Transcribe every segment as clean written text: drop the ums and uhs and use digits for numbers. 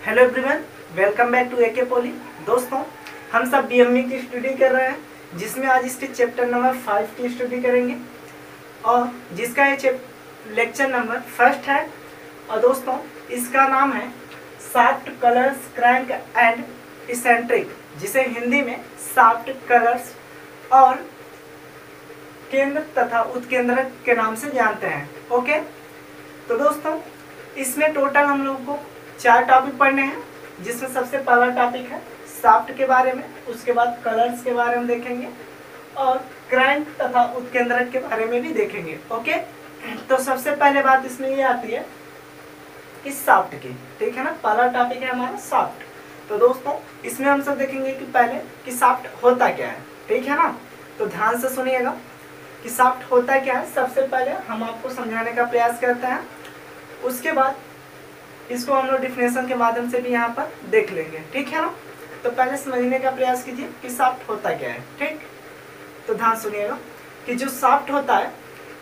Hello everyone, welcome back to AK Poly. दोस्तों, हम सब बीएमई की स्टडी कर रहे हैं, जिसमें आज इसके चैप्टर नंबर 5 की स्टडी करेंगे और जिसका ये लेक्चर नंबर फर्स्ट है। और दोस्तों, इसका नाम है shaft, colours, crank and eccentric, जिसे हिंदी में शाफ्ट, कलर्स और केंद्र तथा उत्केंद्रक के नाम से जानते हैं। ओके, तो दोस्तों, इसमें टोटल हम लोग को 4 टॉपिक पढ़ने हैं, जिसमें सबसे पहला टॉपिक है शाफ्ट के बारे में, उसके बाद कलर्स के बारे में देखेंगे और क्रैंक तथा उत्केंद्रक के बारे में भी देखेंगे। ओके, तो सबसे पहले बात इसमें ये आती है कि शाफ्ट की, ठीक है ना। पहला टॉपिक है हमारा शाफ्ट। तो दोस्तों, इसमें हम सब देखेंगे कि पहले कि शाफ्ट होता क्या है, ठीक है ना। तो ध्यान से सुनिएगा कि शाफ्ट होता क्या है। सबसे पहले हम आपको समझाने का प्रयास करते हैं, उसके बाद इसको हम लोग डिफिनेशन के माध्यम से भी यहाँ पर देख लेंगे, ठीक है ना। तो पहले समझने का प्रयास कीजिए कि शाफ्ट होता क्या है, ठीक। तो ध्यान सुनिएगा कि जो शाफ्ट होता है,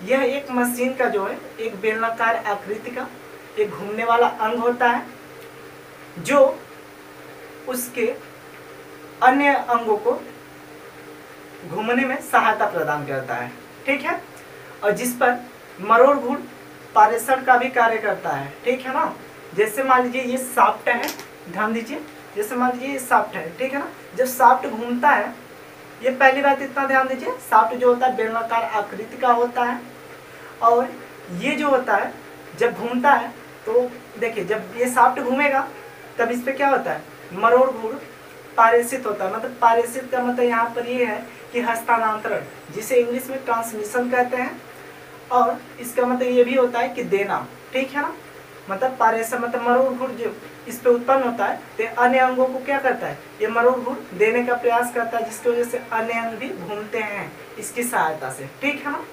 यह एक मशीन का जो है एक बेलनाकार आकृति का एक घूमने वाला अंग होता है, जो उसके अन्य अंगों को घूमने में सहायता प्रदान करता है, ठीक है। और जिस पर मरोड़ घूर्ण पारेषण का भी कार्य करता है, ठीक है ना। जैसे मान लीजिए ये शाफ्ट है, ध्यान दीजिए, जैसे मान लीजिए ये शाफ्ट है, ठीक है ना। जब शाफ्ट घूमता है, ये पहली बात इतना ध्यान दीजिए, शाफ्ट जो होता है बेलनाकार आकृति का होता है। और ये जो होता है जब घूमता है, तो देखिए जब ये शाफ्ट घूमेगा तब इस पर क्या होता है, मरोड़ घूर्ण पारेषित होता है। मतलब पारेषित का मतलब यहाँ पर ये है कि हस्तांतरण, जिसे इंग्लिश में ट्रांसमिशन कहते हैं। और इसका मतलब ये भी होता है कि देना, ठीक है ना। मतलब पारेषण मतलब मरोड़ घूर्ण जो इस पे उत्पन्न होता है, तो अन्य अंगों को क्या करता है, ये मरोड़ घूर्ण देने का प्रयास करता है, जिसकी वजह से अन्य अंग भी घूमते हैं इसकी सहायता से, ठीक है ना।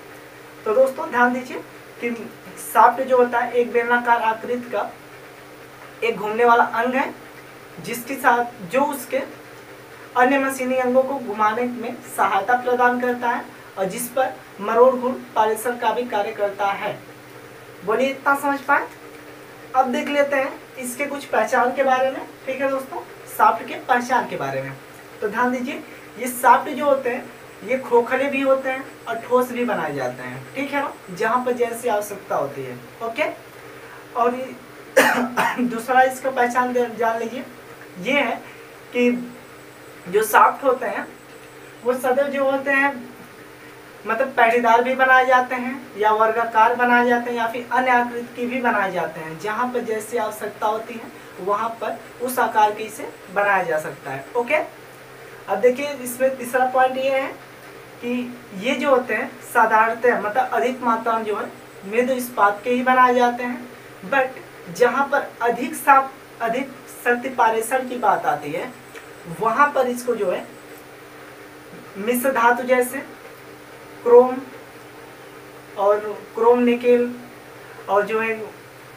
तो दोस्तों ध्यान दीजिए कि शाफ्ट जो होता है एक बेलनाकार आकृति का एक घूमने वाला अंग है, जिसके साथ जो उसके अन्य मशीनी अंगों को घुमाने में सहायता प्रदान करता है और जिस पर मरोड़ घूर्ण पारेषण का भी कार्य करता है। बोलिए, इतना समझ पाए। अब देख लेते हैं इसके कुछ पहचान के बारे में, ठीक है दोस्तों, शाफ्ट के पहचान के बारे में। तो ध्यान दीजिए, ये शाफ्ट जो होते हैं ये खोखले भी होते हैं और ठोस भी बनाए जाते हैं, ठीक है ना, जहाँ पर जैसी आवश्यकता होती है। ओके, और दूसरा इसका पहचान जान लीजिए, ये है कि जो शाफ्ट होते हैं वो सदैव जो होते हैं मतलब पैडीदार भी बनाए जाते हैं या वर्गाकार बनाए जाते हैं या फिर अन्य आकृति की भी बनाए जाते हैं। जहाँ पर जैसी आवश्यकता होती है वहाँ पर उस आकार के इसे बनाया जा सकता है। ओके, अब देखिए इसमें तीसरा पॉइंट ये है कि ये जो होते हैं साधारणतः मतलब अधिक मात्रा में जो है मृदु इस्पात के ही बनाए जाते हैं। बट जहाँ पर अधिक शक्ति पारेषण की बात आती है, वहाँ पर इसको जो है मिश्र धातु जैसे क्रोम और क्रोम निकेल और जो है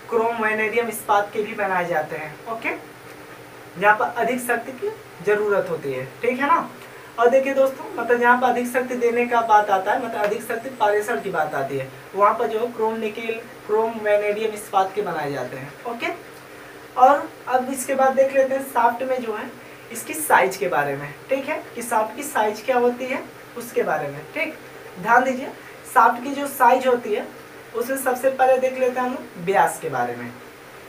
क्रोम वैनेडियम इस्पात के भी बनाए जाते हैं। ओके, जहाँ पर अधिक शक्ति की जरूरत होती है, ठीक है ना। और देखिए दोस्तों, मतलब जहाँ पर अधिक शक्ति देने का बात आता है, मतलब अधिक शक्ति पारेषण की बात आती है, वहाँ पर जो है क्रोम निकेल, क्रोम वैनेडियम इस्पात के बनाए जाते हैं। ओके, और अब इसके बाद देख लेते हैं शाफ्ट में जो है इसकी साइज के बारे में, ठीक है, कि शाफ्ट की साइज क्या होती है उसके बारे में। ठीक, ध्यान दीजिए, शाफ्ट की जो साइज होती है उसमें सबसे पहले देख लेते हैं हम लोग व्यास के बारे में।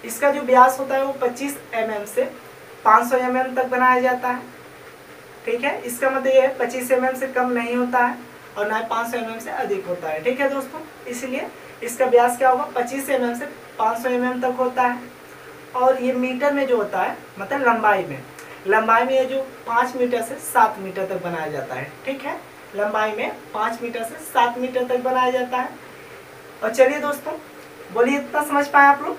इसका जो व्यास होता है वो 25 mm से 500 mm तक बनाया जाता है, ठीक है। इसका मतलब ये है 25 mm से कम नहीं होता है और ना 500 mm से अधिक होता है, ठीक है दोस्तों। इसलिए इसका व्यास क्या होगा, 25 mm से 500 mm तक होता है। और ये मीटर में जो होता है मतलब लंबाई में ये जो 5 मीटर से 7 मीटर तक बनाया जाता है, ठीक है। लंबाई में 5 मीटर से 7 मीटर तक बनाया जाता है। और चलिए दोस्तों, बोलिए, इतना समझ पाए आप लोग।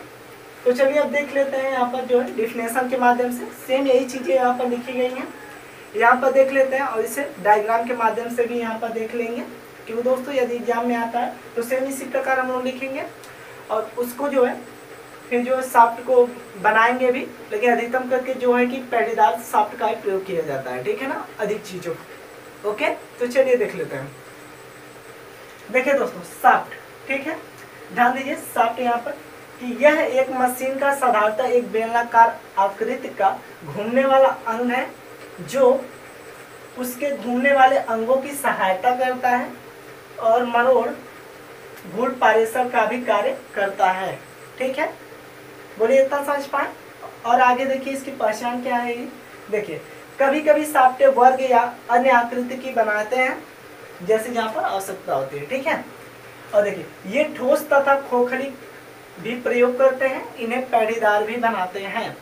तो चलिए अब देख लेते हैं यहाँ पर जो है डिफिनेशन के माध्यम से, सेम यही चीज़ें यहाँ पर लिखी गई हैं, यहाँ पर देख लेते हैं और इसे डायग्राम के माध्यम से भी यहाँ पर देख लेंगे। क्योंकि दोस्तों यदि एग्जाम में आता है तो सेम इसी प्रकार हम लोग लिखेंगे और उसको जो है फिर जो है शाफ्ट को बनाएंगे भी, लेकिन अधिकतम करके जो है कि पैडीदार शाफ्ट का ही प्रयोग किया जाता है, ठीक है ना, अधिक चीज़ों। ओके, तो चलिए देख लेते हैं। देखिए दोस्तों, शाफ्ट, ठीक है, ध्यान दीजिए, शाफ्ट यहाँ पर कि यह एक मशीन का साधारणतः एक बेलनाकार आकृति का घूमने वाला अंग है जो उसके घूमने वाले अंगों की सहायता करता है और मरोड़ घूर्ण पारेषण का भी कार्य करता है। ठीक है, बोलिए इतना समझ पाए। और आगे देखिए इसकी पहचान क्या है। देखिए कभी कभी साप्टे वर्ग या अन्य आकृति की बनाते हैं जैसे जहाँ पर आवश्यकता होती है। ठीक है, और देखिए ये ठोस तथा खोखली भी प्रयोग करते हैं, इन्हें पेड़ीदार भी बनाते हैं।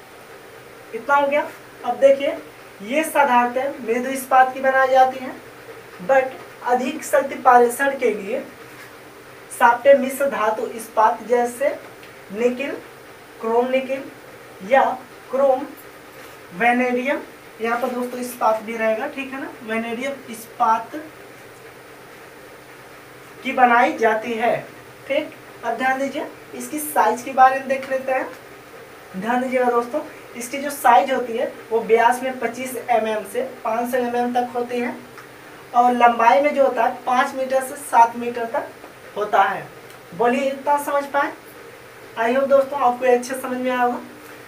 इतना हो गया। अब देखिए ये साधारणतः मृदु इस्पात की बनाई जाती हैं, बट अधिक शक्ति पारेषण के लिए साप्टे मिश्र धातु इस्पात जैसे निकिल, क्रोम निकिल या क्रोम वेनेडियम, यहाँ पर दोस्तों इस्पात भी रहेगा, ठीक है ना, वेनेडियम इस्पात की बनाई जाती है। ठीक, अब ध्यान दीजिए इसकी साइज के बारे में देख लेते हैं। ध्यान दीजिएगा दोस्तों, इसकी जो साइज होती है वो व्यास में 25 mm से 500 mm तक होती है और लंबाई में जो होता है 5 मीटर से 7 मीटर तक होता है। बोलिए इतना समझ पाए। आई होप दोस्तों आपको अच्छे समझ में आया होगा।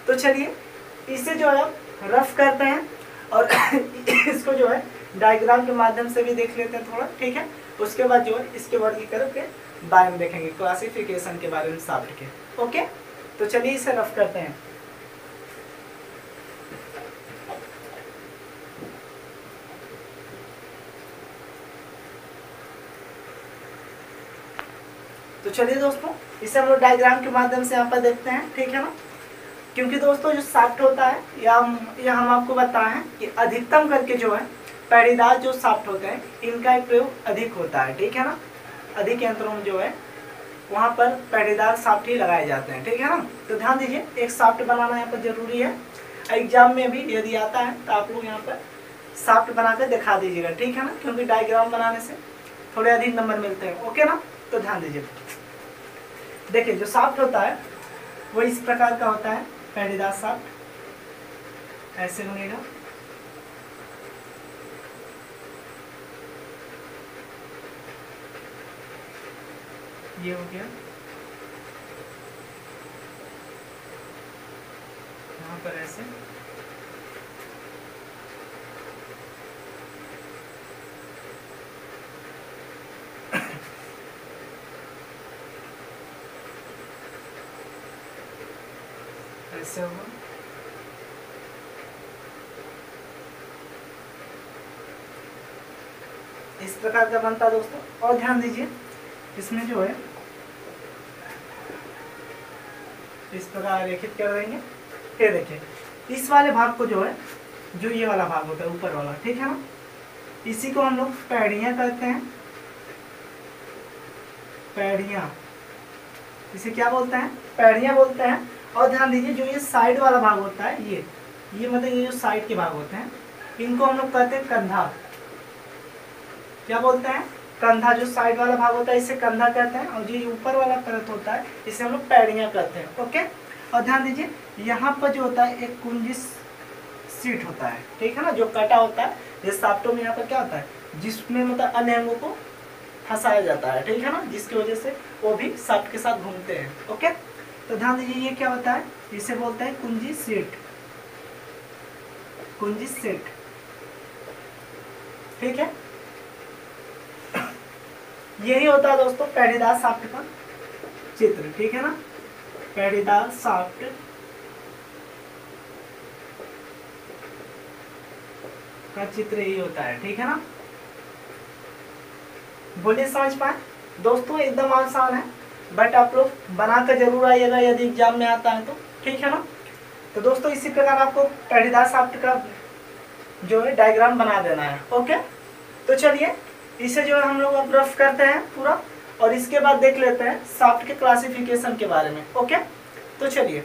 तो चलिए इसे जो है रफ करते हैं और इसको जो है डायग्राम के माध्यम से भी देख लेते हैं थोड़ा। ठीक है, उसके बाद जो है इसके वर्गीकरण के बारे में देखेंगे, क्लासिफिकेशन के बारे में साफ्ट के। ओके, तो चलिए इसे रफ करते हैं। तो चलिए दोस्तों इसे हम लोग डायग्राम के माध्यम से यहाँ पर देखते हैं। ठीक है ना, क्योंकि दोस्तों जो साफ्ट होता है या हम आपको बताएं कि अधिकतम करके जो है पेड़ीदार जो साफ्ट होते हैं इनका एक प्रयोग अधिक होता है। ठीक है ना, अधिक यंत्रों में जो है वहाँ पर पेड़ीदार साफ्ट ही लगाए जाते हैं। ठीक है ना, तो ध्यान दीजिए एक साफ्ट बनाना यहाँ पर जरूरी है। एग्जाम में भी यदि आता है तो आप लोग यहाँ पर साफ्ट बना कर दिखा दीजिएगा। ठीक है ना, क्योंकि डायग्राम बनाने से थोड़े अधिक नंबर मिलते हैं। ओके ना, तो ध्यान दीजिए। देखिए जो साफ्ट होता है वो इस प्रकार का होता है, पेड़ीदार साफ्ट ऐसे बनेगा। ये हो गया, यहाँ पर ऐसे, ऐसे होगा। इस प्रकार का बनता है दोस्तों। और ध्यान दीजिए इसमें जो है इस प्रकार रेखित कर देंगे। फिर देखिए इस वाले भाग को जो है, जो ये वाला भाग होता है ऊपर वाला, ठीक है ना, इसी को हम लोग पैड़ियां कहते हैं। पैड़ियां, इसे क्या बोलते हैं, पैड़ियां बोलते हैं। और ध्यान दीजिए जो ये साइड वाला भाग होता है, ये मतलब ये जो साइड के भाग होते हैं इनको हम लोग कहते हैं कंधा। क्या बोलते हैं, कंधा। जो साइड वाला भाग होता है इसे कंधा कहते हैं और जो ऊपर वाला परत होता है इसे हम लोग पैड़ियां कहते हैं। ओके, और ध्यान दीजिए यहाँ पर जो होता है एक कुंजी सीट होता है। ठीक है ना, जो कटा होता है, जिस साफ्टों में यहाँ पर क्या होता है, जिसमें मतलब अन्य अंगों को फंसाया जाता है। ठीक है ना, जिसकी वजह से वो भी साफ्ट के साथ घूमते हैं। ओके, तो ध्यान दीजिए ये क्या होता है, इसे बोलते हैं कुंजी सीट। कुंजी सीट, ठीक है। यही होता है दोस्तों पेड़ीदार साफ्ट का चित्र। ठीक है ना, पेड़ीदार साफ्ट का चित्र यही होता है। ठीक है ना, बोलिए समझ पाए दोस्तों। एकदम आसान है, बट आप लोग बनाकर जरूर आइएगा यदि एग्जाम में आता है तो। ठीक है ना, तो दोस्तों इसी प्रकार आपको पेड़ीदार साफ्ट का जो है डायग्राम बना देना है। ओके, तो चलिए इसे जो है हम लोग अब रफ करते हैं पूरा और इसके बाद देख लेते हैं साफ्ट के क्लासिफिकेशन के बारे में। ओके, तो चलिए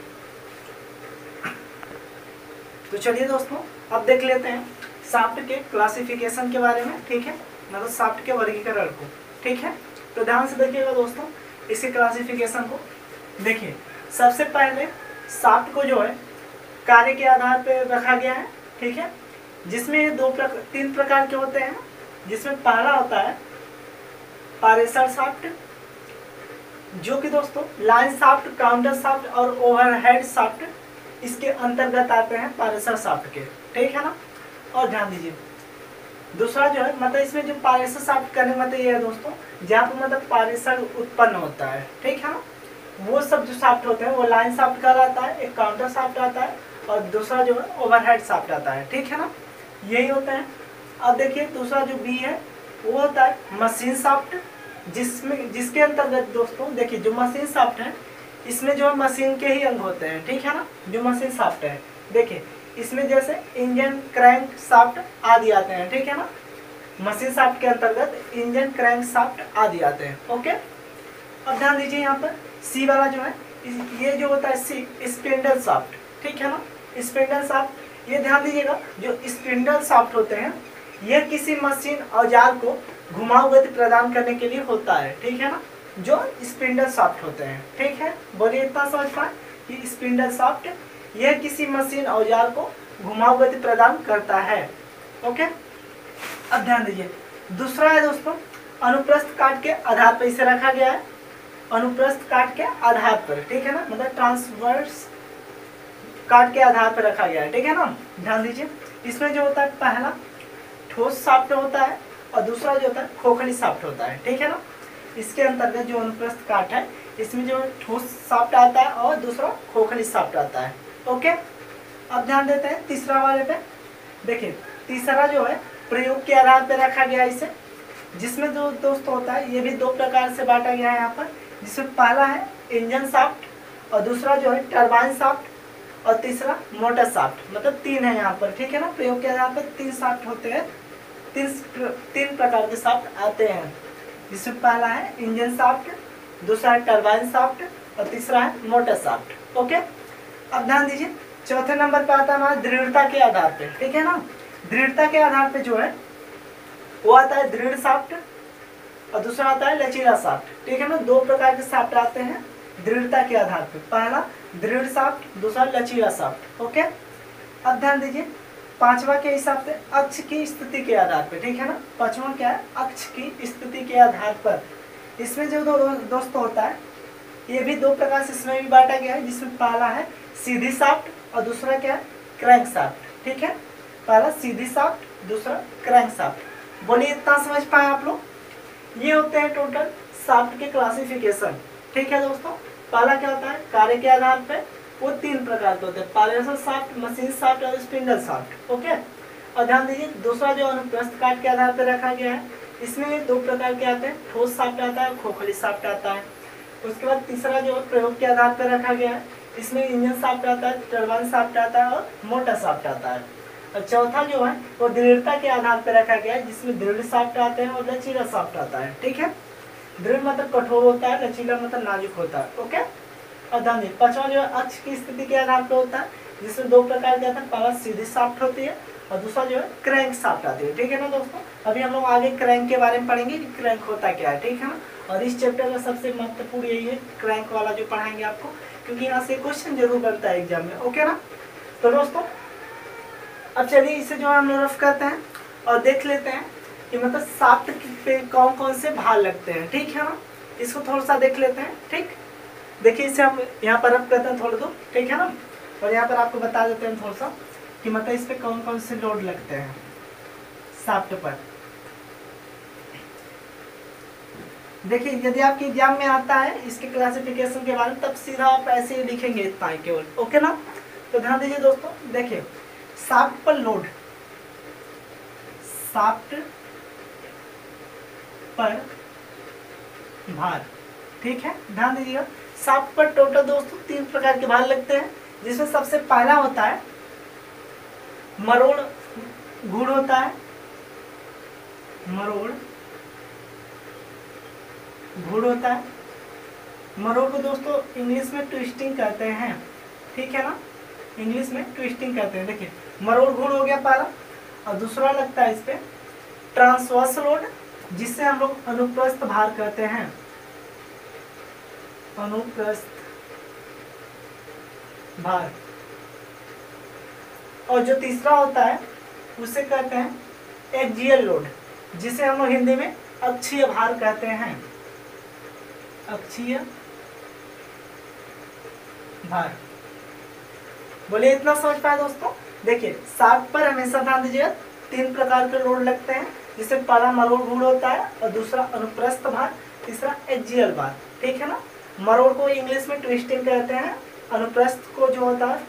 दोस्तों अब देख लेते हैं साफ्ट के क्लासिफिकेशन के बारे में। ठीक है, मतलब साफ्ट के वर्गीकरण को। ठीक है, तो ध्यान से देखिएगा दोस्तों इसके क्लासिफिकेशन को। देखिए सबसे पहले साफ्ट को जो है कार्य के आधार पर रखा गया है। ठीक है, जिसमें तीन प्रकार के होते हैं, जिसमें पहला होता है पारेषण साफ्ट, जो कि दोस्तों लाइन शाफ्ट, काउंटर शाफ्ट और ओवरहेड शाफ्ट इसके अंतर्गत आते हैं पारेशर शाफ्ट के, ठीक है ना। और ध्यान दीजिए दूसरा जो है मतलब इसमें जो पारेशर शाफ्ट करने मतलब ये है दोस्तों जहाँ पर मतलब पारेशर उत्पन्न होता है, ठीक है ना। वो सब जो शाफ्ट होते हैं वो लाइन शाफ्ट कहलाता है, एक काउंटर शाफ्ट आता है और दूसरा जो है ओवरहेड शाफ्ट आता है, ठीक है ना। यही होता है। अब देखिए दूसरा जो बी है वो होता है मशीन शाफ्ट, जिसके अंतर्गत दोस्तों देखिए जो मशीन शाफ्ट है इसमें जो है मशीन के ही अंग होते हैं, ठीक है ना। जो मशीन शाफ्ट है देखिए इसमें जैसे इंजन, क्रैंक शाफ्ट आदि आते हैं, ठीक है ना। मशीन शाफ्ट के अंतर्गत इंजन, क्रैंक शाफ्ट आदि आते हैं, ओके। अब ध्यान दीजिए यहाँ पर सी वाला जो है ये जो होता है सी स्पिंडल शाफ्ट, ठीक है ना। स्पिंडल शाफ्ट ये ध्यान दीजिएगा जो स्पिंडल शाफ्ट होते हैं यह किसी मशीन औजार को घुमाऊ गति प्रदान करने के लिए होता है, ठीक है ना। जो स्पिंडल शाफ्ट होते हैं, ठीक है। बोलिए इतना समझ पाए कि स्पिंडल शाफ्ट यह किसी मशीन औजार को घुमाऊ गति प्रदान करता है, ओके। अब ध्यान दीजिए दूसरा है दोस्तों अनुप्रस्थ काट के आधार पर इसे रखा गया है, अनुप्रस्थ काट के आधार पर, ठीक है ना। मतलब ट्रांसवर्स काट के आधार पर रखा गया है, ठीक है ना। ध्यान दीजिए इसमें जो होता है पहला ठोस शाफ्ट होता है और दूसरा जो होता है खोखली शाफ्ट होता है, ठीक है ना। इसके अंतर्गत जो अनुप्रस्थ काट है इसमें जो ठोस शाफ्ट आता है और दूसरा खोखली शाफ्ट आता है, ओके। अब ध्यान देते हैं तीसरा वाले पे। देखिए तीसरा जो है प्रयोग के आधार पर रखा गया है इसे, जिसमें जो दोस्तों होता है ये भी दो प्रकार से बांटा गया है यहाँ पर, जिसमें पहला है इंजन शाफ्ट और दूसरा जो है टरबाइन शाफ्ट और तीसरा मोटर शाफ्ट। मतलब तीन है यहाँ पर, ठीक है ना। प्रयोग के आधार पर तीन शाफ्ट होते हैं, तीन प्रकार के शाफ्ट आते हैं, जिसमें पहला है इंजन शाफ्ट, दूसरा है टरबाइन शाफ्ट और तीसरा है मोटर शाफ्ट, ओके। अब ध्यान दीजिए चौथे नंबर पे आता है हमारा दृढ़ता के आधार पे, ठीक है ना। दृढ़ता के आधार पे जो है वो आता है दृढ़ शाफ्ट और दूसरा आता है लचीला शाफ्ट, ठीक है ना। दो प्रकार के शाफ्ट आते हैं दृढ़ता के आधार पे, पहला दृढ़ शाफ्ट, दूसरा लचीला शाफ्ट, ओके। अब ध्यान दीजिए पांचवा के हिसाब से अक्ष की स्थिति के आधार पे, ठीक है ना। पांचवा क्या है अक्ष की स्थिति के आधार पर। इसमें जो दोस्तों होता है ये भी दो प्रकार से इसमें भी बांटा गया है, जिसमें पहला है सीधी शाफ्ट और दूसरा क्या है क्रैंक शाफ्ट, ठीक है। पहला सीधी शाफ्ट, दूसरा क्रैंक शाफ्ट। बोलिए इतना समझ पाए आप लोग। ये होते हैं टोटल शाफ्ट के क्लासिफिकेशन, ठीक है दोस्तों। पहला क्या होता है कार्य के आधार पे, वो तीन प्रकार के होते हैं पारेशर शाफ्ट, मशीन शाफ्ट और स्पिंडल शाफ्ट, ओके। और ध्यान दीजिए दूसरा जो अनुप्रस्थ काट के आधार पर रखा गया है इसमें दो प्रकार के आते हैं, ठोस शाफ्ट आता है, खोखली शाफ्ट आता है। उसके बाद तीसरा जो प्रयोग के आधार पर रखा गया है इसमें इंजन शाफ्ट आता है, टरबाइन शाफ्ट आता है और मोटर शाफ्ट आता है। और चौथा जो है वो दृढ़ता के आधार पर रखा गया है, जिसमें दृढ़ शाफ्ट आते हैं और लचीला शाफ्ट आता है, ठीक है। दृढ़ मतलब कठोर होता है, लचीला मतलब नाजुक होता है, ओके। और ध्यान दीजिए पांचवा जो है अक्ष की स्थिति के आधार पर होता है, जिसमें दो प्रकार के आते हैं, पहला सीधी शाफ्ट होती है और दूसरा जो है क्रैंक शाफ्ट आती है, ठीक है ना दोस्तों। अभी हम लोग आगे क्रैंक के बारे में पढ़ेंगे कि क्रैंक होता क्या है, ठीक है ना। और इस चैप्टर का सबसे महत्वपूर्ण यही है क्रैंक वाला जो पढ़ाएंगे आपको, क्योंकि यहाँ से क्वेश्चन जरूर बनता है एग्जाम में, ओके ना। तो दोस्तों अब चलिए इसे जो हम लोग रफ करते हैं और देख लेते हैं कि मतलब शाफ्ट पे कौन कौन से भार लगते हैं, ठीक है ना। इसको थोड़ा सा देख लेते हैं, ठीक। देखिए इसे हम यहाँ पर रफ करते हैं थोड़ा दो, ठीक है ना। और यहाँ पर आपको बता देते हैं थोड़ा सा कि मतलब इस पे कौन कौन से लोड लगते हैं शाफ्ट पर। देखिए यदि आपके एग्जाम में आता है इसके क्लासिफिकेशन के बारे में तब सीधा आप ऐसे ही लिखेंगे इतना ही केवल, ओके ना। तो ध्यान दीजिए दोस्तों, देखिए शाफ्ट पर लोड, शाफ्ट पर भार, ठीक है। ध्यान दीजिएगा शाफ्ट पर टोटल दोस्तों तीन प्रकार के भार लगते हैं, जिसमें सबसे पहला होता है मरोड़ घूर्ण होता है, मरोड़ घूर्ण होता है। मरोड़ को दोस्तों इंग्लिश में ट्विस्टिंग कहते हैं, ठीक है ना। इंग्लिश में ट्विस्टिंग कहते हैं। देखिए मरोड़ घूर्ण हो गया पहला, और दूसरा लगता है इस पे ट्रांसवर्स लोड, जिससे हम लोग अनुप्रस्थ भार कहते हैं, अनुप्रस्थ भार। और जो तीसरा होता है उसे कहते हैं एक्सियल लोड, जिसे हम लोग हिंदी में अक्षीय भार कहते हैं, अक्षीय भार। बोलिए इतना समझ पाए दोस्तों। देखिए शाफ्ट पर हमेशा ध्यान दीजिएगा 3 प्रकार के लोड लगते हैं, जिससे पहला मरोड़ घूर्ण होता है और दूसरा अनुप्रस्थ भार, तीसरा एक्सियल भार। ठीक है ना। मरोड़ को इंग्लिश में ट्विस्टिंग कहते हैं, अनुप्रस्थ को जो होता है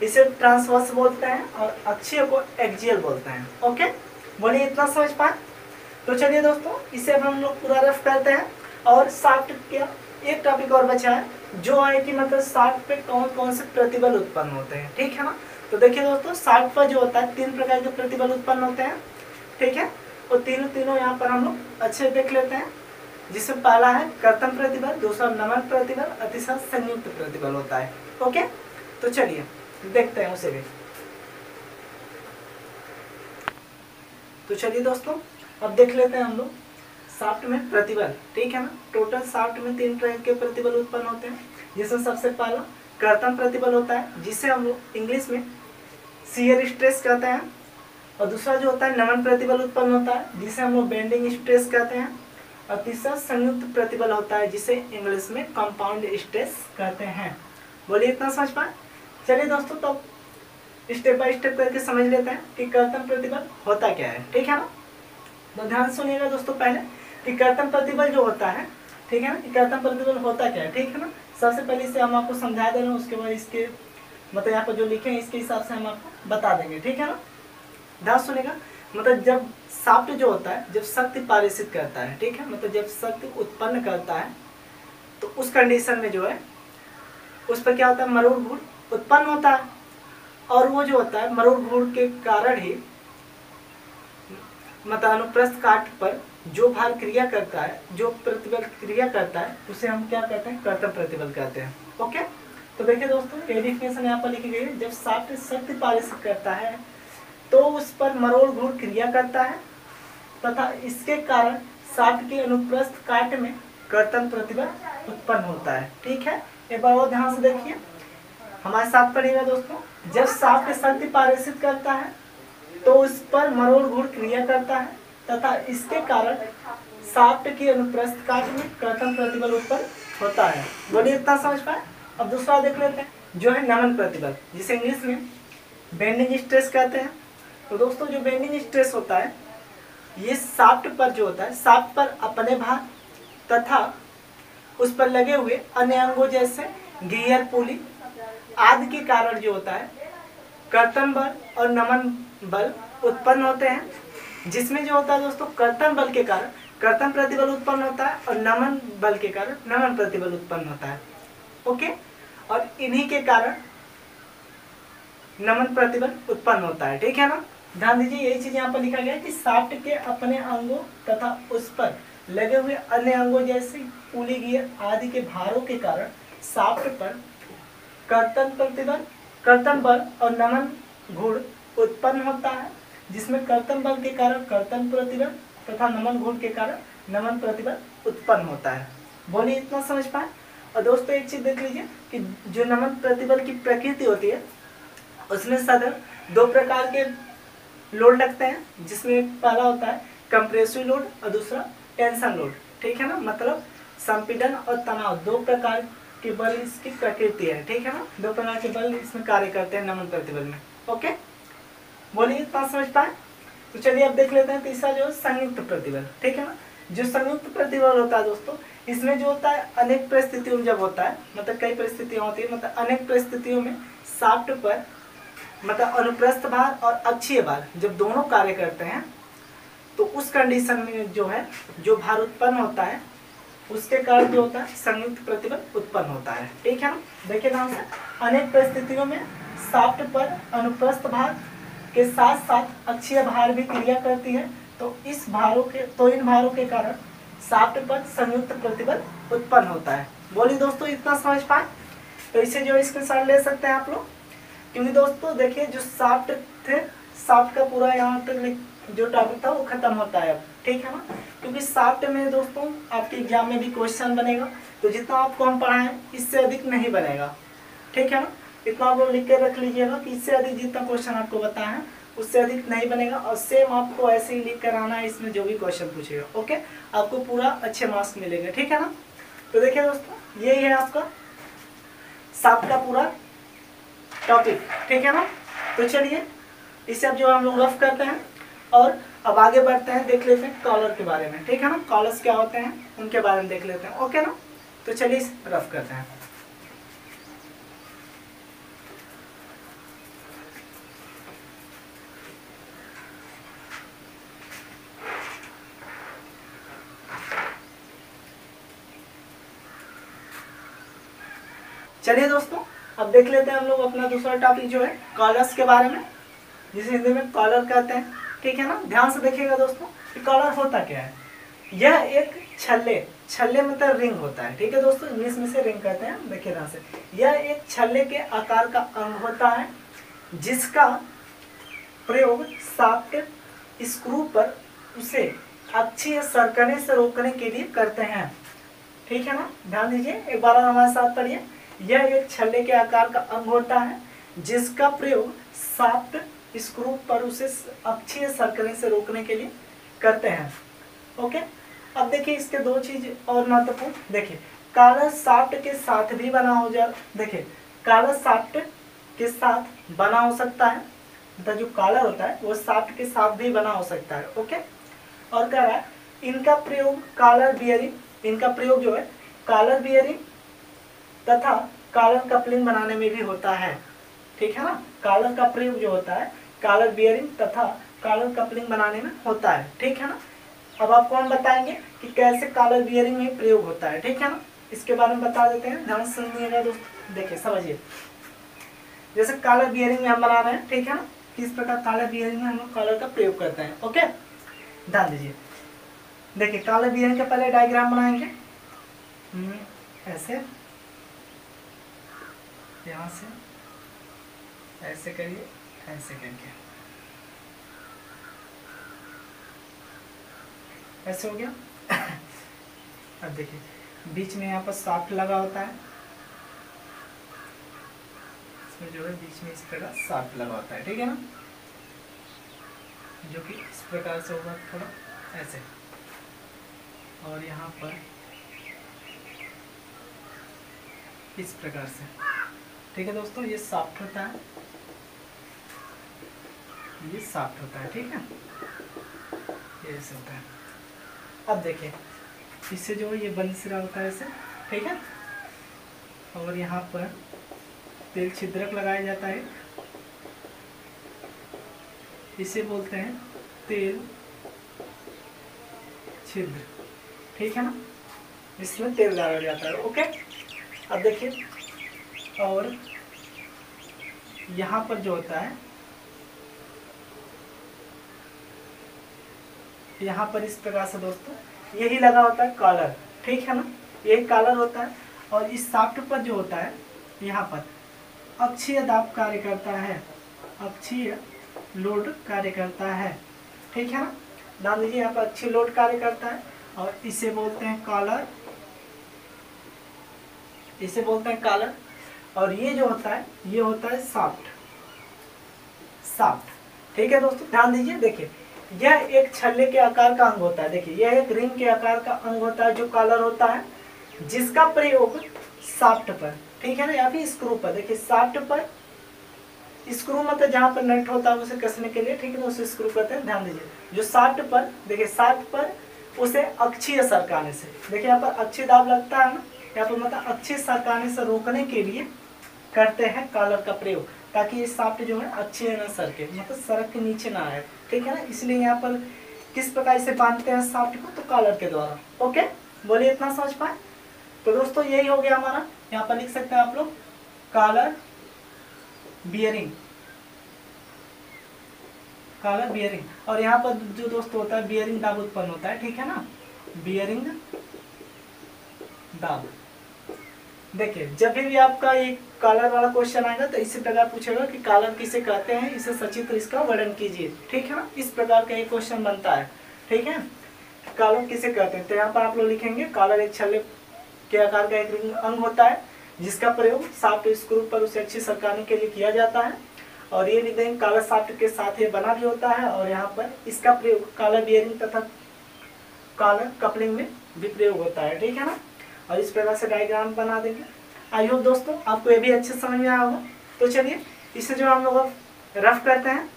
इसे ट्रांसवर्स बोलते हैं और अक्षीय को एक्सियल बोलते हैं। ओके, बोलिए इतना समझ पाए। तो चलिए दोस्तों इसे अब हम लोग पूरा रफ करते हैं। और शाफ्ट का एक टॉपिक और बचा है जो है कि मतलब शाफ्ट पे कौन कौन से प्रतिबल उत्पन्न होते हैं। ठीक है ना। तो देखिए दोस्तों शाफ्ट पर जो होता है 3 प्रकार के प्रतिबल उत्पन्न होते हैं। ठीक है, और तीनों यहाँ पर हम लोग अच्छे देख लेते हैं। जिसमें पहला है कर्तन प्रतिबल, दूसरा नमन प्रतिबल और तीसरा संयुक्त प्रतिबल होता है। ओके, तो चलिए देखते हैं उसे भी। तो चलिए दोस्तों अब देख लेते हैं हम लोग शाफ्ट में प्रतिबल। ठीक है ना। टोटल शाफ्ट में 3 तरह के प्रतिबल उत्पन्न होते हैं, जिसमें सबसे पहला कर्तन प्रतिबल होता है, जिसे हम लोग इंग्लिश में शियर स्ट्रेस कहते हैं। और दूसरा जो होता है नमन प्रतिबल उत्पन्न होता है, जिसे हम लोग बेंडिंग स्ट्रेस कहते हैं। और तीसरा संयुक्त प्रतिबल होता है, जिसे इंग्लिश में कंपाउंड स्ट्रेस कहते हैं। बोलिए इतना समझ पाए। चलिए दोस्तों तो स्टेप बाय स्टेप करके समझ लेते हैं कि कर्तन प्रतिबल होता क्या है। ठीक है ना। तो ध्यान सुनिएगा दोस्तों पहले कि कर्तन प्रतिबल जो होता है, ठीक है ना, कि कर्तन प्रतिबल होता क्या है। ठीक है ना। सबसे पहले इसे हम आपको समझा दे रहे हैं, उसके बाद इसके मतलब यहाँ पर जो लिखे हैं इसके हिसाब से हम आपको बता देंगे। ठीक है ना। ध्यान सुनिएगा। मतलब जब शाफ्ट जो होता है जब शक्ति पारित करता है, ठीक है, मतलब जब शक्ति उत्पन्न करता है तो उस कंडीशन में जो है उस पर क्या होता है, मरोड़ घूर्ण उत्पन्न होता है। और वो जो होता है मरोड़ घूर्ण के कारण ही मतलब अनुप्रस्थ काट पर जो भार क्रिया करता है, जो प्रतिबल क्रिया करता है, उसे हम क्या कहते हैं, कर्तन प्रतिबल कहते हैं। ओके, तो देखिए दोस्तों ये डिफिनेशन यहाँ पर लिखी गई है। जब शाफ्ट शक्ति पारित करता है तो उस पर मरोड़ घूर्ण क्रिया करता है तथा इसके कारण शाफ्ट के अनुप्रस्थ काट में कर्तन प्रतिबल उत्पन्न होता है। ठीक है, एक बार और ध्यान से देखिए, हमारे साथ पढ़िएगा दोस्तों। जब शाफ्ट शक्ति पारित करता है तो उस पर मरोड़ घूर्ण क्रिया करता है तथा इसके कारण शाफ्ट के अनुप्रस्थ काट में कर्तन प्रतिबल उत्पन्न होता है। बोलिए इतना समझ पाए। अब दूसरा देख लेते हैं जो है नमन प्रतिबल, जिसे इंग्लिश में बेंडिंग स्ट्रेस कहते हैं। तो दोस्तों जो बेंडिंग स्ट्रेस होता है ये शाफ्ट पर जो होता है, शाफ्ट पर अपने भार तथा उस पर लगे हुए अन्य अंगों जैसे गियर, पुली आदि के कारण जो होता है कर्तन बल और नमन बल उत्पन्न होते हैं। जिसमें जो होता है दोस्तों कर्तन बल के कारण कर्तन प्रतिबल उत्पन्न होता है और नमन बल के कारण नमन प्रतिबल उत्पन्न होता है। ओके, और इन्हीं के कारण नमन प्रतिबल उत्पन्न होता है। ठीक है ना। ध्यान दीजिए यही चीज यहाँ पर लिखा गया है कि शाफ्ट के अपने अंगों तथा उस पर लगे हुए अन्य अंगों जैसे पुली, गियर आदि के भारों के कारण शाफ्ट पर कर्तन बल और नमन घूर्ण उत्पन्न होता है। जिसमें कर्तन बल के कारण कर्तन प्रतिबल तथा नमन घूर्ण के कारण नमन प्रतिबल उत्पन्न होता है। बोलिए इतना समझ पाए। और दोस्तों एक चीज देख लीजिए कि जो नमन प्रतिबल की प्रकृति होती है उसमें सदर 2 प्रकार के लोड लगते हैं, जिसमें पहला होता है कंप्रेसिव लोड और दूसरा टेंशन लोड। ठीक है ना। मतलब संपीड़न और तनाव 2 प्रकार के बल इसकी प्रकृति है। ठीक है ना। 2 प्रकार के बल इसमें कार्य करते हैं नमन प्रतिबल में। ओके, बोलिए इतना समझ पाए। तो चलिए अब देख लेते हैं तीसरा जो संयुक्त प्रतिबल। ठीक है ना। जो संयुक्त प्रतिबल होता है दोस्तों इसमें जो होता है अनेक परिस्थितियों में जब होता है, मतलब कई परिस्थितियां होती है, मतलब अनेक परिस्थितियों में शाफ्ट पर मतलब अनुप्रस्थ भार और अक्षीय भार जब दोनों कार्य करते हैं तो उस कंडीशन में जो है जो भार उत्पन्न होता है उसके कारण जो होता है संयुक्त प्रतिबल उत्पन्न होता है। ठीक है ना। देखिए ध्यान से, अनेक परिस्थितियों में शाफ्ट पर अनुप्रस्थ भार के साथ साथ अक्षीय भार भी क्रिया करती है तो इन भारों के कारण शाफ्ट पर संयुक्त प्रतिबल उत्पन्न होता है। बोलिए दोस्तों इतना समझ पाए। तो इसे जो स्क्रीनशॉट ले सकते हैं आप लोग, क्योंकि दोस्तों देखिए जो शाफ्ट थे, शाफ्ट का पूरा यहाँ तक जो टॉपिक था वो खत्म होता है अब। ठीक है ना। क्योंकि शाफ्ट में दोस्तों आपके एग्जाम में भी क्वेश्चन बनेगा, तो जितना आपको हम पढ़ाएं इससे अधिक नहीं बनेगा। ठीक है ना। इतना आप लोग लिख कर रख लीजिएगा कि इससे अधिक जितना क्वेश्चन आपको बताया है उससे अधिक नहीं बनेगा। और सेम आपको ऐसे ही लिख कर आना है इसमें जो भी क्वेश्चन पूछेगा। ओके, आपको पूरा अच्छे मार्क्स मिलेंगे। ठीक है ना। तो देखिए दोस्तों यही है आपका शाफ्ट का पूरा टॉपिक, ठीक है ना। तो चलिए इसे अब जो हम लोग रफ करते हैं और अब आगे बढ़ते हैं, देख लेते हैं कॉलर के बारे में, ठीक है ना। कॉलर्स क्या होते हैं उनके बारे में देख लेते हैं, ओके ना। तो चलिए इसे रफ करते हैं। चलिए दोस्तों अब देख लेते हैं हम लोग अपना दूसरा टॉपिक जो है कॉलर्स के बारे में, जिसे हिंदी में कॉलर कहते हैं, ठीक है ना। ध्यान से देखिएगा दोस्तों कि कॉलर होता क्या है। यह एक छल्ले मतलब रिंग होता है, ठीक है दोस्तों, इंग्लिश में से रिंग कहते हैं। देखिए ध्यान से, यह एक छल्ले के आकार का अंग होता है जिसका प्रयोग शाफ्ट स्क्रू पर उसे अक्षीय सरकने से रोकने के लिए करते हैं, ठीक है ना। ध्यान दीजिए, एक बार हमारे साथ पढ़िए। यह एक छल्ले के आकार का अंग होता है जिसका प्रयोग शाफ्ट स्क्रू पर उसे अक्षीय सरकने से रोकने के लिए करते हैं, ओके। अब देखिए इसके दो चीज और महत्वपूर्ण, देखिए कॉलर शाफ्ट के साथ भी बना हो जा, देखिए कॉलर शाफ्ट के साथ बना हो सकता है, मतलब जो कॉलर होता है वो शाफ्ट के साथ भी बना हो सकता है, ओके। और कह रहा है इनका प्रयोग कॉलर बियरिंग, इनका प्रयोग जो है कॉलर बियरिंग तथा कॉलर कपलिंग बनाने में भी होता है, ठीक है ना। कॉलर का प्रयोग जो होता है कॉलर बियरिंग तथा कॉलर कपलिंग बनाने में होता है, ठीक है ना। अब आपको हम बताएंगे कि कैसे कॉलर बियरिंग में प्रयोग होता है, ठीक है ना। इसके बारे में बता देते हैं, ध्यान से सुनिएगा दोस्तों। देखिए समझिए, जैसे कॉलर बियरिंग में हम बना रहे हैं, ठीक है ना, किस प्रकार कॉलर बियरिंग में हम लोग कॉलर का प्रयोग करते हैं, ओके। ध्यान दीजिए, देखिए कॉलर बियरिंग का पहले डायग्राम बनाएंगे, ऐसे, यहाँ से ऐसे करिए, ऐसे करके ऐसे हो गया। अब देखिए बीच में यहाँ पर शाफ्ट लगा होता है, इसमें जो है बीच में इस प्रकार शाफ्ट लगा होता है, ठीक है ना, जो कि इस प्रकार से होगा, थोड़ा ऐसे। और यहाँ पर इस प्रकार से, ठीक है दोस्तों, ये शाफ्ट होता है, ये शाफ्ट होता है, ठीक है, ये ऐसे होता है। अब देखिए इससे जो है ये बंद सिरा होता है ऐसे, ठीक है। और यहाँ पर तेल छिद्रक लगाया जाता है, इसे बोलते हैं तेल छिद्र, ठीक है ना, इसमें तेल डाला जाता है, ओके। अब देखिए, और यहाँ पर जो होता है, यहाँ पर इस प्रकार से दोस्तों यही लगा होता है कॉलर, ठीक है ना, यही कॉलर होता है। और इस शाफ्ट पर जो होता है यहाँ पर अक्षीय दाब कार्य करता है, अक्षीय लोड कार्य करता है, ठीक है ना। ध्यान दीजिए, यहाँ पर अक्षीय लोड कार्य करता है और इसे बोलते हैं कॉलर, इसे बोलते हैं कॉलर। और ये जो होता है ये होता है शाफ्ट, शाफ्ट, ठीक है दोस्तों। ध्यान दीजिए, देखिए यह एक छल्ले के आकार का अंग होता है, देखिए यह एक रिंग के आकार का अंग होता है जो कॉलर होता है, जिसका प्रयोग शाफ्ट पर, ठीक है ना, या फिर स्क्रू पर, देखिए शाफ्ट पर, स्क्रू मतलब जहाँ पर नट होता है उसे कसने के लिए, ठीक है, उसे स्क्रू कहते हैं। ध्यान दीजिए, जो शाफ्ट पर, देखिए शाफ्ट पर उसे अक्षीय सरकाने से, देखिए यहाँ पर अक्षीय दाब लगता है ना, यहाँ पर मतलब अक्षीय सरकाने से रोकने के लिए करते हैं कॉलर का प्रयोग, ताकि ये शाफ्ट जो है अक्षीय न सरके, मतलब सड़क के नीचे ना आए, ठीक है ना। इसलिए यहाँ पर किस प्रकार से बांधते हैं शाफ्ट को, तो कॉलर के द्वारा, ओके। बोलिए इतना समझ पाए। तो दोस्तों यही हो गया हमारा, यहाँ पर लिख सकते हैं आप लोग कॉलर बियरिंग, कॉलर बियरिंग। और यहाँ पर जो दोस्तों होता है बियरिंग दाब उत्पन्न होता है, ठीक है ना, बियरिंग दाब। देखिए जब भी आपका ये कॉलर वाला क्वेश्चन आएगा तो इसी प्रकार पूछेगा कि कॉलर किसे कहते हैं, इसे सचित्र इसका वर्णन कीजिए, ठीक है ना, इस प्रकार का एक क्वेश्चन बनता है, ठीक है। कॉलर किसे कहते हैं, तो यहाँ पर आप लोग लिखेंगे कॉलर एक छल्ले के आकार का एक रिंग अंग होता है जिसका प्रयोग शाफ्ट स्क्रू पर उसे अच्छी सरकाने के लिए किया जाता है। और ये लिख देंगे कॉलर शाफ्ट के साथ ये बना भी होता है, और यहाँ पर इसका प्रयोग कॉलर बियरिंग तथा कॉलर कपलिंग में भी प्रयोग होता है, ठीक है ना। और इस प्रकार से डायग्राम बना देंगे। आई होप दोस्तों आपको ये भी अच्छे समझ में आया होगा। तो चलिए इसे जो हम लोग रफ करते हैं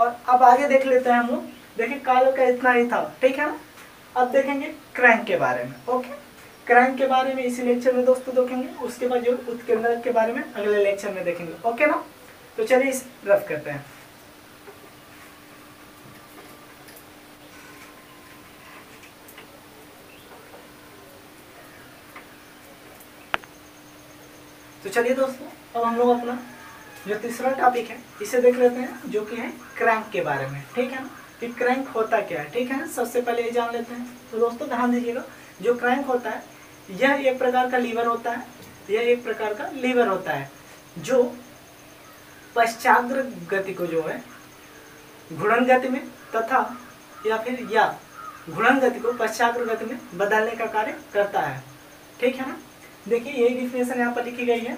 और अब आगे देख लेते हैं हम लोग। देखिए कल का इतना ही था, ठीक है ना। अब देखेंगे क्रैंक के बारे में। ओके, क्रैंक के बारे में इसी लेक्चर में दोस्तों देखेंगे, उसके बाद जो उत्केंद्रक के बारे में अगले लेक्चर में देखेंगे। ओके ना, तो चलिए इसे रफ करते हैं। तो चलिए दोस्तों अब हम लोग अपना जो तीसरा टॉपिक है इसे देख लेते हैं, जो कि है क्रैंक के बारे में, ठीक है ना, कि क्रैंक होता क्या है, ठीक है ना। सबसे पहले ये जान लेते हैं। तो दोस्तों ध्यान दीजिएगा, जो क्रैंक होता है यह एक प्रकार का लीवर होता है, यह एक प्रकार का लीवर होता है जो पश्चाग्र गति को जो है घूर्णन गति में तथा या घूर्णन गति को पश्चाग्र गति में बदलने का कार्य करता है, ठीक है ना। देखिए यही डिफिनेशन यहाँ पर लिखी गई है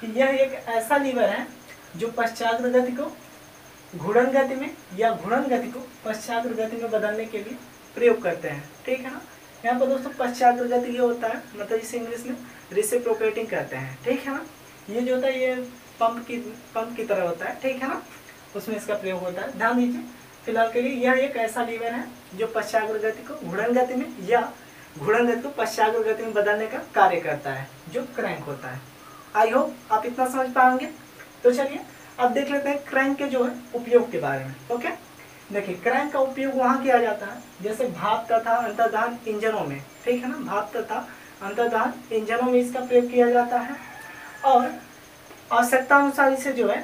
कि यह एक ऐसा लीवर है जो पश्चाग्र गति को घूर्णन गति में या घूर्णन गति को पश्चाग्र गति में बदलने के लिए प्रयोग करते हैं, ठीक है ना। यहाँ पर दोस्तों पश्चाग्र गति ये होता है, मतलब इसे इंग्लिश में रिसिप्रोकेटिंग कहते हैं, ठीक है ना। ये जो होता है ये पंप की तरह होता है, ठीक है ना, उसमें इसका प्रयोग होता है। ध्यान दीजिए फिलहाल के लिए यह एक ऐसा लीवर है जो पश्चाग्र गति को घूर्णन गति में या घूर्णन गति को पश्चाग्र गति में बदलने का कार्य करता है, जो क्रैंक होता है। आई होप आप इतना समझ पाएंगे। तो चलिए अब देख लेते हैं क्रैंक के जो है उपयोग के बारे में। ओके, देखिए क्रैंक का उपयोग वहाँ किया जाता है जैसे भाप तथा अंतर्दहन इंजनों में, ठीक है ना, भाप तथा अंतर्दहन इंजनों में इसका प्रयोग किया जाता है और आवश्यकता अनुसार इसे जो है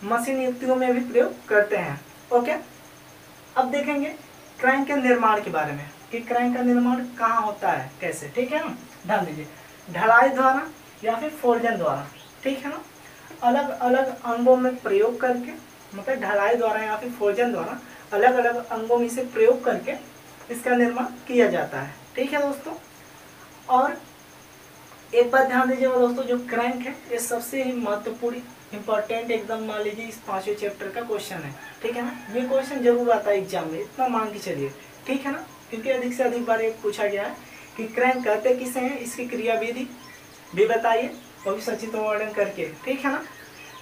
मशीन युक्तियों में भी प्रयोग करते हैं। ओके, अब देखेंगे क्रैंक के निर्माण के बारे में कि क्रैंक का निर्माण कहाँ होता है, कैसे, ठीक है ना। ध्यान दीजिए, ढलाई द्वारा या फिर फोर्जन द्वारा, ठीक है ना, अलग अलग अंगों में प्रयोग करके, मतलब ढलाई द्वारा या फिर फोर्जन द्वारा अलग अलग अंगों में इसे प्रयोग करके इसका निर्माण किया जाता है, ठीक है दोस्तों। और एक बात ध्यान दीजिएगा दोस्तों, जो क्रैंक है ये सबसे ही महत्वपूर्ण इंपॉर्टेंट एकदम मान लीजिए इस 5वें चैप्टर का क्वेश्चन है, ठीक है ना। ये क्वेश्चन जरूर आता है एग्जाम में, इतना मान के चलिए, ठीक है ना, क्योंकि अधिक से अधिक बार ये पूछा गया है कि क्रैंक कहते किसे हैं, इसकी क्रियाविधि भी बताइए और भी सचित्र वर्णन करके, ठीक है ना।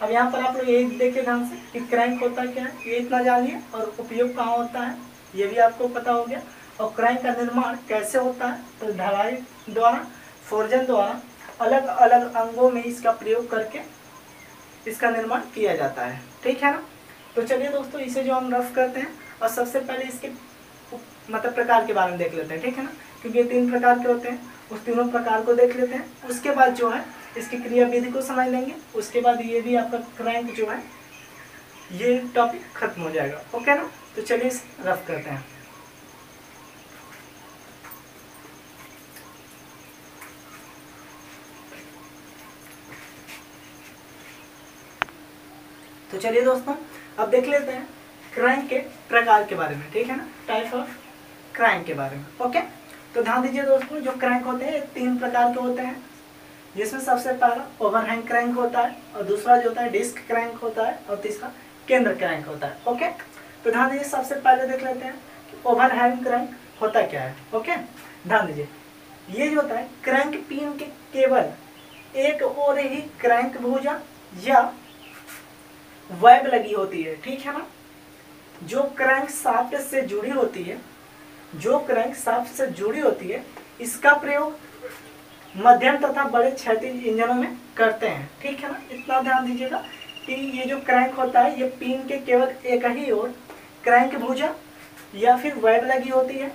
अब यहाँ पर आप लोग यही देखिए ध्यान से कि क्रैंक होता क्या है, ये इतना जानिए, और उपयोग कहाँ होता है ये भी आपको पता हो गया। और क्रैंक का निर्माण कैसे होता है, तो ढलाई द्वारा, फोर्जन द्वारा अलग अलग अंगों में इसका प्रयोग करके इसका निर्माण किया जाता है, ठीक है ना। तो चलिए दोस्तों इसे जो हम रफ करते हैं और सबसे पहले इसके मतलब प्रकार के बारे में देख लेते हैं, ठीक है ना, क्योंकि ये 3 प्रकार के होते हैं, उस तीनों प्रकार को देख लेते हैं। उसके बाद जो है इसकी क्रियाविधि को समझ लेंगे, उसके बाद ये भी आपका क्रैंक जो है ये टॉपिक खत्म हो जाएगा। ओके ना, तो चलिए इसे रफ करते हैं। तो चलिए दोस्तों अब देख लेते हैं क्रैंक के प्रकार के बारे में, ठीक है ना, टाइप ऑफ क्रैंक के बारे में। ओके, तो ध्यान दीजिए दोस्तों, जो क्रैंक होते हैं 3 प्रकार के होते हैं, जिसमें सबसे पहला ओवरहैंग क्रैंक होता है, और दूसरा जो होता है डिस्क क्रैंक होता है, और तीसरा केंद्र क्रैंक होता है। ओके, तो ध्यान दीजिए सबसे पहले देख लेते हैं कि ओवरहैंग क्रैंक होता क्या है। ओके, ध्यान दीजिए, ये जो होता है क्रैंक पिन के केवल एक ओर ही क्रैंक भुजा या वेब लगी होती है, ठीक है ना, जो क्रैंक शाफ्ट से जुड़ी होती है, जो क्रैंक शाफ्ट से जुड़ी होती है, इसका प्रयोग मध्यम तथा बड़े क्षैतिज इंजनों में करते हैं, ठीक है ना। इतना ध्यान दीजिएगा कि ये जो क्रैंक होता है ये पिन के केवल एक ही ओर क्रैंक भुजा या फिर वेब लगी होती है,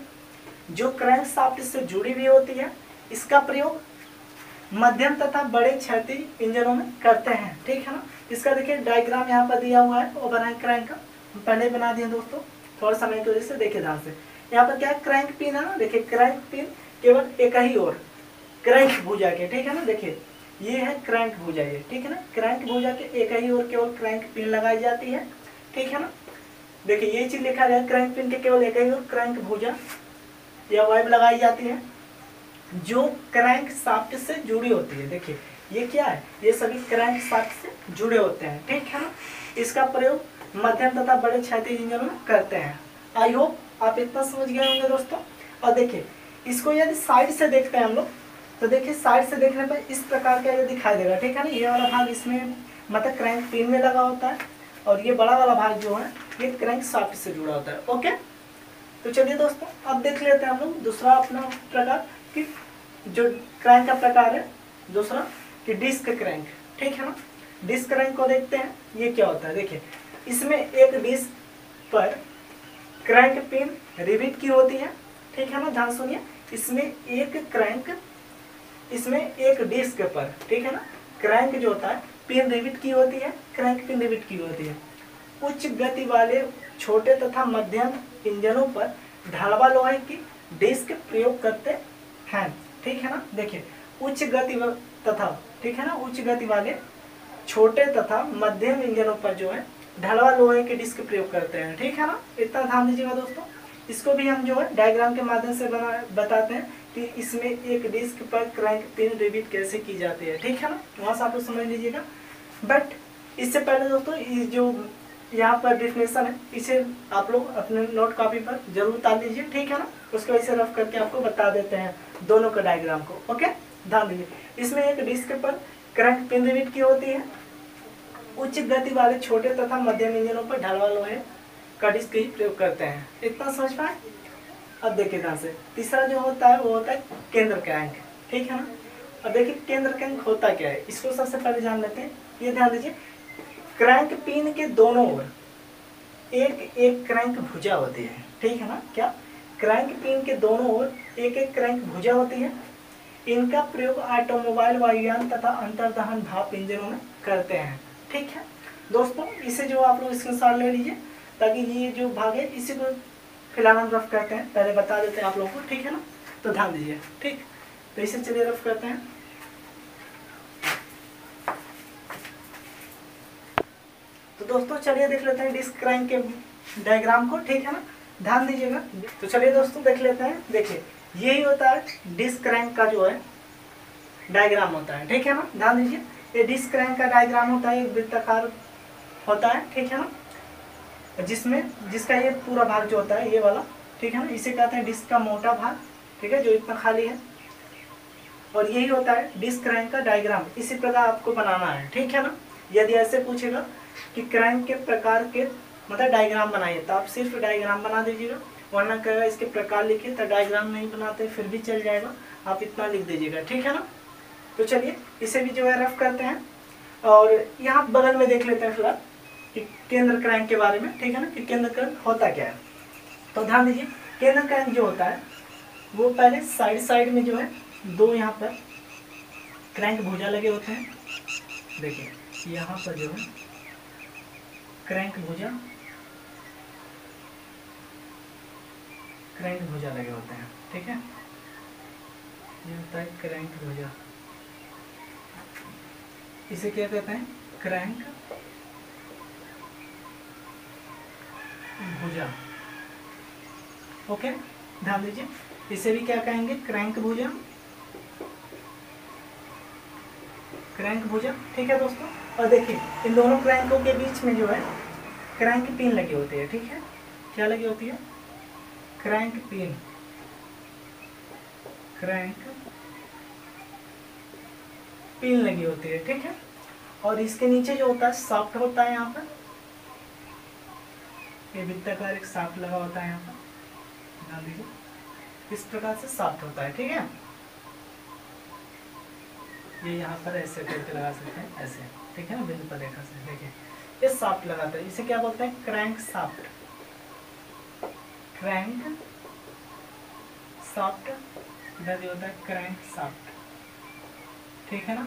जो क्रैंक शाफ्ट से जुड़ी हुई होती है, इसका प्रयोग मध्यम तथा बड़े क्षैतिज इंजनों में करते हैं, ठीक है ना। इसका देखिए डायग्राम यहाँ पर दिया हुआ है ओवरहैंग क्रैंक का, पहले बना दिए दोस्तों, थोड़ा समय की वजह से देखिए ध्यान से। यहाँ पर क्या है, क्रैंक पिन है ना, देखिए क्रैंक पिन केवल एक ही ओर क्रैंक भुजा के, ठीक है ना, देखिए ये है क्रैंक भुजा, ये ठीक है ना, क्रैंक भुजा के एक ही ओर केवल क्रैंक पिन लगाई जाती है, ठीक है ना। देखिए ये चीज लिखा गया है, क्रैंक पिन के केवल एक ही ओर क्रैंक भुजा या वाइब लगाई जाती है, जो क्रैंक शाफ्ट से जुड़ी होती है। देखिए ये क्या है, ये सभी क्रैंक शाफ्ट से जुड़े होते हैं, ठीक है ना। इसका प्रयोग मध्यम तथा बड़े क्षैतिज इंजनों में करते हैं। आई होप आप इतना समझ गए होंगे दोस्तों। और देखिए इसको यदि साइड से देखते हैं हम लोग, तो देखिए साइड से देखने पर इस प्रकार का ये दिखाई देगा, ठीक है ना। ये वाला भाग इसमें मतलब क्रैंक पिन में लगा होता है और ये बड़ा वाला भाग जो है ये क्रैंक शाफ्ट से जुड़ा होता है। ओके, तो चलिए दोस्तों अब देख लेते हैं हम लोग दूसरा अपना प्रकार कि जो क्रैंक का प्रकार है दूसरा कि डिस्क क्रैंक, ठीक है ना। डिस्क क्रैंक को देखते हैं ये क्या होता है। देखिए इसमें एक डिस्क पर क्रैंक पिन रिविट की होती है, ठीक है ना। ध्यान सुनिए, इसमें एक डिस्क पर, ठीक है ना, क्रैंक जो होता है पिन रिविट की होती है, क्रैंक पिन रिविट की होती है। उच्च गति वाले छोटे तथा मध्यम इंजनों पर ढालवा लोहे की डिस्क प्रयोग करते हैं, ठीक है ना। देखिए उच्च गति तथा, ठीक है ना, उच्च गति वाले छोटे तथा मध्यम इंजनों पर जो है ढलवा लोहे के डिस्क प्रयोग करते हैं, ठीक है ना। इतना ध्यान दीजिएगा दोस्तों। इसको भी हम जो है डायग्राम के माध्यम से बताते हैं कि इसमें एक डिस्क पर क्रैंक पिन रिविट कैसे की जाती है, ठीक है ना। वहाँ से आप लोग समझ लीजिएगा। बट इससे पहले दोस्तों ये जो यहाँ पर डिफिनेशन है इसे आप लोग अपने नोट कॉपी पर जरूर उतार लीजिए, ठीक है ना। उसके वजह से रफ करके आपको बता देते हैं दोनों का डायग्राम को। ओके, ध्यान दीजिए। इसमें एक डिस्क पर क्रैंक पिन रिविट की होती है। उच्च गति वाले छोटे तथा मध्यम इंजनों पर ढलवा लोहे का डिस्क ही प्रयोग करते हैं। इतना समझ पाए। अब देखिए ध्यान से तीसरा जो होता है वो होता है केंद्र क्रैंक, ठीक है ना। अब देखिए केंद्र क्रैंक होता क्या है, इसको सबसे पहले जान लेते हैं। ये ध्यान दीजिए, क्रैंक पिन के दोनों ओर एक एक क्रैंक भुजा होती है, ठीक है ना। क्या, क्रैंक पिन के दोनों ओर एक एक क्रैंक भुजा होती है। इनका प्रयोग ऑटोमोबाइल, वायुयान तथा अंतर्दहन भाप इंजनों में करते हैं, ठीक है दोस्तों। इसे जो आप लोग स्क्रीनशॉट ले लीजिए ताकि ये जो भाग है इसी को फिलहाल हम रफ करते हैं, पहले बता देते हैं आप लोगों को, ठीक है ना। तो ध्यान दीजिए, ठीक। तो इसे चलिए रफ करते हैं। तो दोस्तों चलिए देख लेते हैं डिस्क क्रैंक के डायग्राम को, ठीक है ना। ध्यान दीजिएगा। तो चलिए दोस्तों देख लेते हैं। देखिए यही होता है डिस्क क्रैंक का जो है डायग्राम होता है, ठीक है ना। ध्यान दीजिए, ये डिस्क क्रैंक का डायग्राम होता है, एक वृत्ताकार होता है, ठीक है ना, जिसका ये पूरा भाग जो होता है ये वाला, ठीक है ना, इसे कहते हैं डिस्क का मोटा भाग, ठीक है, जो इतना खाली है। और यही होता है डिस्क क्रैंक का डायग्राम। इसी प्रकार आपको बनाना है, ठीक है ना। यदि ऐसे पूछेगा कि क्रैंक के प्रकार के मतलब डायग्राम बनाइए तो आप सिर्फ डायग्राम बना दीजिएगा, वरना कहेगा इसके प्रकार लिखिए तो डायग्राम नहीं बनाते फिर भी चल जाएगा, आप इतना लिख दीजिएगा, ठीक है ना। तो चलिए इसे भी जो है रफ करते हैं और यहाँ बगल में देख लेते हैं फिलहाल कि केंद्र क्रैंक के बारे में, ठीक है ना, कि केंद्र क्रैंक होता क्या है। तो ध्यान दीजिए, केंद्र क्रैंक जो होता है वो पहले साइड में जो है दो यहाँ पर क्रैंक भुजा लगे होते हैं। देखिए यहाँ पर जो है क्रैंक भुजा लगे होते हैं, ठीक है। ये होता है क्रैंक भुजा, इसे क्या कहते हैं, क्रैंक भुजा। ओके, ध्यान दीजिए, इसे भी क्या कहेंगे, क्रैंक भुजा, ठीक है दोस्तों। और देखिए इन दोनों क्रैंकों के बीच में जो है क्रैंक पिन लगी होती है, ठीक है। क्या लगी होती है, क्रैंक पिन लगी होती है, ठीक है। और इसके नीचे जो होता है शाफ्ट होता है, यहाँ पर ये वृत्ताकार एक शाफ्ट लगा होता है यहाँ पर, ध्यान दीजिए, इस प्रकार से शाफ्ट होता है, ठीक है। ये यहाँ पर ऐसे करके लगा सकते हैं, ऐसे, ठीक है ना, बिंदु पर रेखा से। देखिए ये शाफ्ट लगाता है, इसे क्या बोलते हैं, क्रैंक शाफ्ट, इधर भी होता है क्रैंक शाफ्ट, ठीक है ना।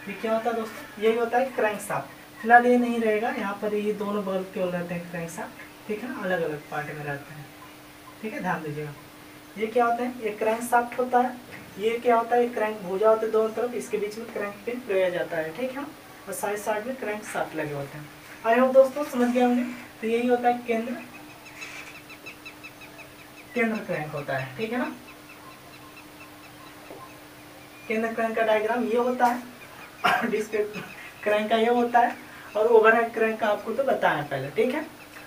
ये क्या होता है दोस्तों, यही होता है क्रैंक शाफ्ट। फिलहाल ये नहीं रहेगा, यहाँ पर ये दोनों बल्ब केवल रहते हैं क्रैंक शाफ्ट, ठीक है ना, अलग अलग पार्ट में रहते हैं, ठीक है। ध्यान दीजिएगा, ये क्या होता है, एक क्रैंक शाफ्ट होता है, ये क्या होता है, क्रैंक भुजा होते हैं दोनों तरफ, इसके बीच में क्रैंक पिन लगाया जाता है, ठीक है ना। और साइड में क्रैंक शाफ्ट लगे होते हैं। आई होप दोस्तों समझ गए होंगे। तो यही होता है केंद्र क्रैंक होता है, ठीक है ना। केंद्र क्रैंक का डायग्राम ये होता है, डिस्क क्रैंक का ये होता है, और ओवरहेड क्रैंक का आपको तो बताया पहले, ठीक है।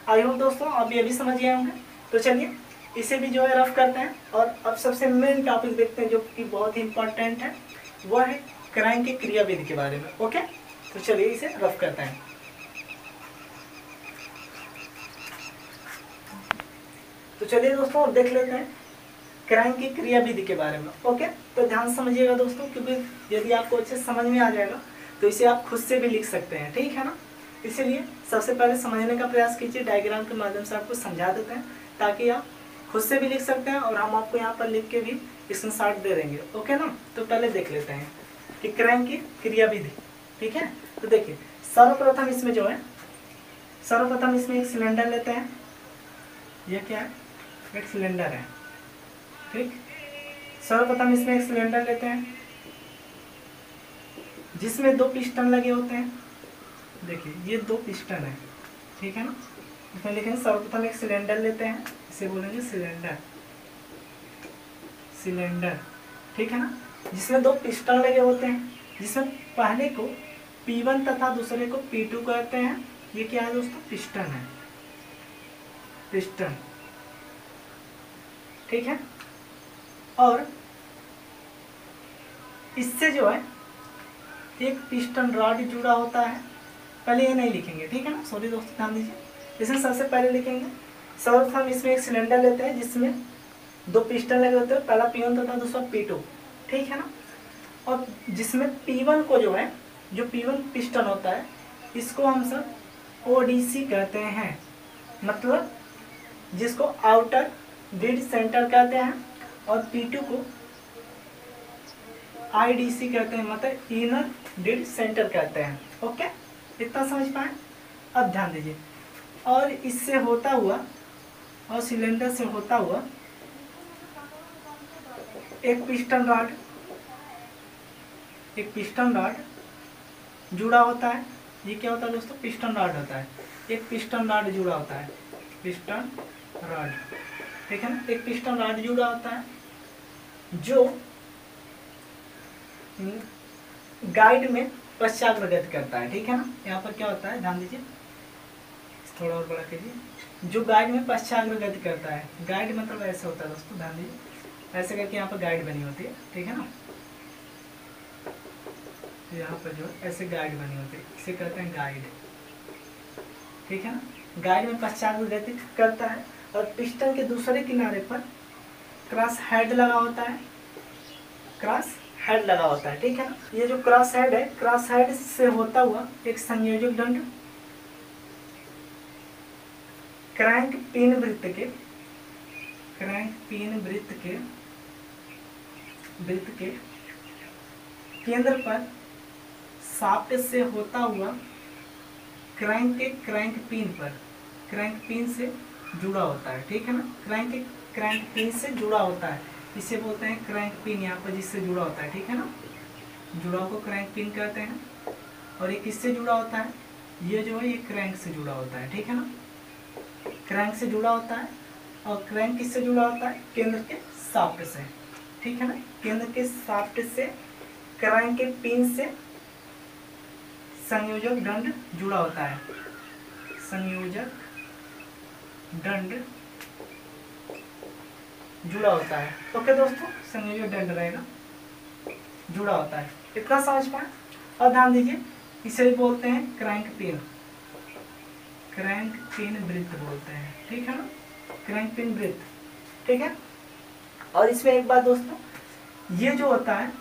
आई होप दोस्तों आप ये भी समझ गए होंगे। तो चलिए इसे भी जो है रफ करते हैं। और अब सबसे मेन टॉपिक देखते हैं जो कि बहुत ही इंपॉर्टेंट है, वो है क्रैंक की क्रियाविधि के बारे में। ओके, तो चलिए इसे रफ करते हैं। तो चलिए दोस्तों अब देख लेते हैं क्रैंक की क्रियाविधि के बारे में। ओके, तो ध्यान से समझिएगा दोस्तों, क्योंकि यदि आपको अच्छे से समझ में आ जाएगा तो इसे आप खुद से भी लिख सकते हैं, ठीक है ना। इसीलिए सबसे पहले समझने का प्रयास कीजिए, डायग्राम के माध्यम से आपको समझा देते हैं ताकि आप खुद से भी लिख सकते हैं और हम आपको यहाँ पर लिख के भी स्क्रीनशॉट दे देंगे। ओके ना, तो पहले देख लेते हैं कि क्रैंक की क्रियाविधि, ठीक है। तो देखिए सर्वप्रथम इसमें जो है, सर्वप्रथम इसमें एक सिलेंडर लेते हैं। यह क्या है, एक सिलेंडर है, ठीक। सर्वप्रथम इसमें एक सिलेंडर लेते हैं जिसमें 2 पिस्टन लगे होते हैं। देखिए ये 2 पिस्टन है, ठीक है ना। इसमें लिखेंगे सर्वप्रथम एक सिलेंडर लेते हैं, इसे बोलेंगे सिलेंडर, सिलेंडर, ठीक है ना, जिसमें 2 पिस्टन लगे होते हैं, जिसमें पहले को P1 तथा दूसरे को P2 कहते हैं। ये क्या है दोस्तों, पिस्टन है, पिस्टन, ठीक है। और इससे जो है एक पिस्टन रॉड जुड़ा होता है। पहले ये नहीं लिखेंगे, ठीक है ना, सॉरी दोस्तों ध्यान दीजिए। इसमें सबसे पहले लिखेंगे सर्वप्रथम इसमें एक सिलेंडर लेते हैं जिसमें 2 पिस्टन लगे होते हैं, पहला P1 तथा दूसरा P2, ठीक है ना। और जिसमें P1 को जो है, जो P1 पिस्टन होता है, इसको हम सब ODC कहते हैं, मतलब जिसको आउटर डेड सेंटर कहते हैं, और P2 को IDC कहते हैं, मतलब इनर डेड सेंटर कहते हैं। ओके, इतना समझ पाए। अब ध्यान दीजिए, और इससे होता हुआ, और सिलेंडर से होता हुआ एक पिस्टन रॉड, एक पिस्टन रॉड जुड़ा होता है। ये क्या होता है दोस्तों, पिस्टन रॉड होता है। एक पिस्टन रॉड जुड़ा होता है, पिस्टन रॉड, ठीक है ना। एक पिस्टन रॉड जुड़ा होता है जो गाइड में पश्चाग्रगति करता है, ठीक है ना। यहाँ पर क्या होता है, ध्यान दीजिए, थोड़ा और बड़ा कीजिए। जो गाइड में पश्चाग्रगति करता है, गाइड मतलब ऐसे होता है दोस्तों, ध्यान दीजिए, ऐसे करके यहाँ पर गाइड बनी होती है, ठीक है ना। यहाँ पर जो ऐसे गाइड बनी होती है, इसे कहते हैं गाइड, ठीक है ना। गाइड में पश्चाग्रगति करता है और पिस्टन के दूसरे किनारे पर क्रॉस हेड लगा होता है, क्रॉस हेड लगा होता है, ठीक है ना। ये जो क्रॉस हेड है, क्रॉस हेड से होता हुआ एक संयोजक दंड क्रैंक पिन वृत्त के, क्रैंक पिन वृत्त के केंद्र पर शाफ्ट से होता हुआ क्रैंक के क्रैंक पिन पर, क्रैंक पिन से जुड़ा होता है, ठीक है ना। क्रैंक पिन से जुड़ा होता है, इसे बोलते हैं क्रैंक पिन, यहाँ पर जिससे जुड़ा होता है, ठीक है ना। जुड़ाव को क्रैंक पिन कहते हैं। और ये किससे जुड़ा होता है, ये जो है ये क्रैंक से जुड़ा होता है, ठीक है ना। क्रैंक से जुड़ा होता है। और क्रैंक किससे जुड़ा होता है, केंद्र के शाफ्ट से, ठीक है ना। केंद्र के शाफ्ट से क्रैंक के पिन से संयोजक दंड जुड़ा होता है, संयोजक दंड जुड़ा होता है। ओके दोस्तों, संयोजक दंड रहेगा, जुड़ा होता है, इतना समझ पाए। और ध्यान दीजिए, इसे बोलते हैं क्रैंक पिन, क्रैंक पिन वृत्त बोलते हैं, ठीक है ना, क्रैंक पिन वृत्त, ठीक है। और इसमें एक बात दोस्तों, ये जो होता है,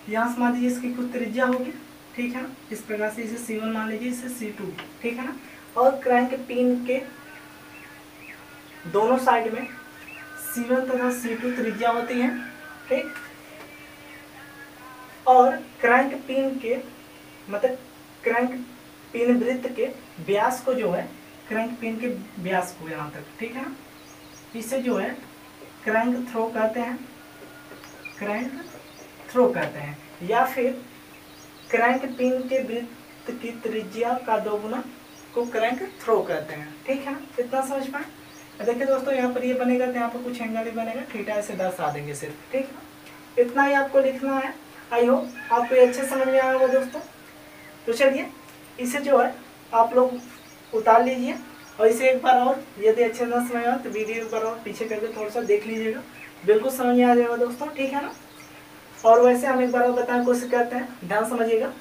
यहाँ से मान लीजिए इसकी कुछ त्रिज्या होगी, ठीक है ना। इस प्रकार से इसे C1 मान लीजिए, इसे C2, ठीक है ना। और क्रैंक पिन के दोनों साइड में C1 तथा C2 त्रिज्या होती है, ठीक। और क्रैंक पिन के, मतलब क्रैंक पिन वृत्त के व्यास को जो है, क्रैंक पिन के व्यास को यहाँ तक, ठीक है ना, इसे जो है क्रैंक थ्रो कहते हैं, क्रैंक थ्रो कहते हैं। या फिर क्रैंक पिन के वृत्त की त्रिज्या का दोगुना को क्रैंक थ्रो कहते हैं, ठीक है ना। इतना समझ पाए। देखिए दोस्तों, यहाँ पर ये बनेगा तो यहाँ पर कुछ एंगल ही बनेगा, थीटा ऐसे दर्शा देंगे सिर्फ, ठीक है ना। इतना ही आपको लिखना है। आई होप आपको ये अच्छे समझ में आया होगा दोस्तों। तो चलिए इसे जो है आप लोग उतार लीजिए और इसे एक बार और यदि अच्छे ना समझ आए तो वीडियो एक बार और पीछे करके थोड़ा सा देख लीजिएगा, बिल्कुल समझ में आ जाएगा दोस्तों, ठीक है ना। और वैसे हम एक बार और बताने की कोशिश करते हैं, ध्यान समझिएगा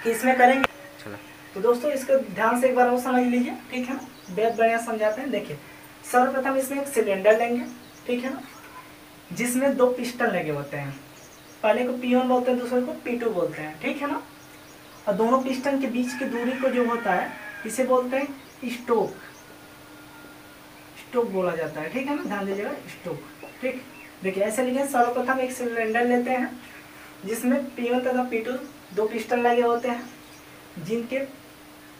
कि इसमें करेंगे। चलो तो दोस्तों इसको ध्यान से एक बार और समझ लीजिए, ठीक है ना, बेहद बढ़िया समझाते हैं। देखिए सर्वप्रथम इसमें एक सिलेंडर लेंगे, ठीक है ना, जिसमें 2 पिस्टन लगे होते हैं, पहले को P1 बोलते हैं, दूसरे को P2 बोलते हैं, ठीक है ना। और दोनों पिस्टन के बीच की दूरी को जो होता है इसे बोलते हैं स्टोक, स्टोक बोला जाता है, ठीक है ना, ध्यान दीजिएगा, स्टोक, ठीक। देखिए ऐसे लिखे, सर्वप्रथम एक सिलेंडर लेते हैं जिसमें P1 तथा P2 2 पिस्टन लगे होते हैं,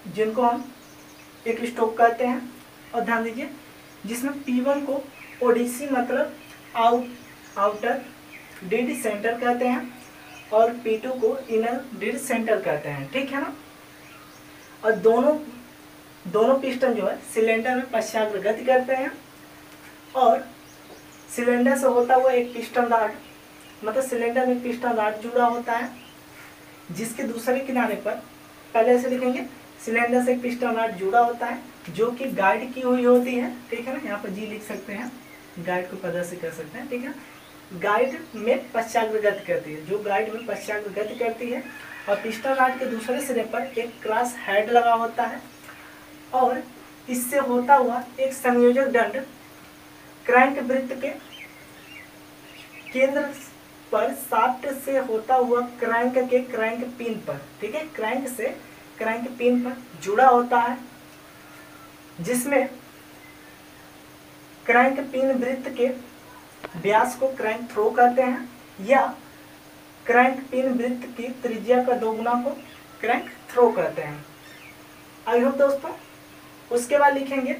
जिनको हम एक स्टोक कहते हैं। और ध्यान दीजिए जिसमें P1 को ओडीसी मतलब आउटर डेड सेंटर कहते हैं और P2 को इनर डेड सेंटर कहते हैं, ठीक है ना। और दोनों पिस्टन जो है सिलेंडर में पश्चाग्र गति करते हैं और सिलेंडर से होता हुआ एक पिस्टन रॉड, मतलब सिलेंडर में पिस्टन रॉड जुड़ा होता है, जिसके दूसरे किनारे पर, पहले से लिखेंगे, सिलेंडर से एक पिस्टन रॉड जुड़ा होता है जो कि गाइड की हुई होती है, ठीक है ना, यहाँ पर जी लिख सकते हैं, गाइड को प्रदर्शित कर सकते हैं, ठीक है। गाइड में पश्चाग्र गति करती है, जो गाइड में पश्चाग्र गति करती है, और पिस्टन रॉड के दूसरे सिरे पर एक क्रॉस हेड लगा होता है और इससे होता हुआ एक संयोजक दंड क्रैंक वृत्त के केंद्र पर शाफ्ट से होता हुआ क्रैंक के क्रैंक पिन पर, ठीक है, क्रैंक से क्रैंक पिन पर जुड़ा होता है, जिसमें क्रैंक पिन वृत्त के व्यास को क्रैंक थ्रो कहते हैं या क्रैंक पिन वृत्त की त्रिज्या का दोगुना को क्रैंक थ्रो कहते हैं। आई होप दोस्तों। उसके बाद लिखेंगे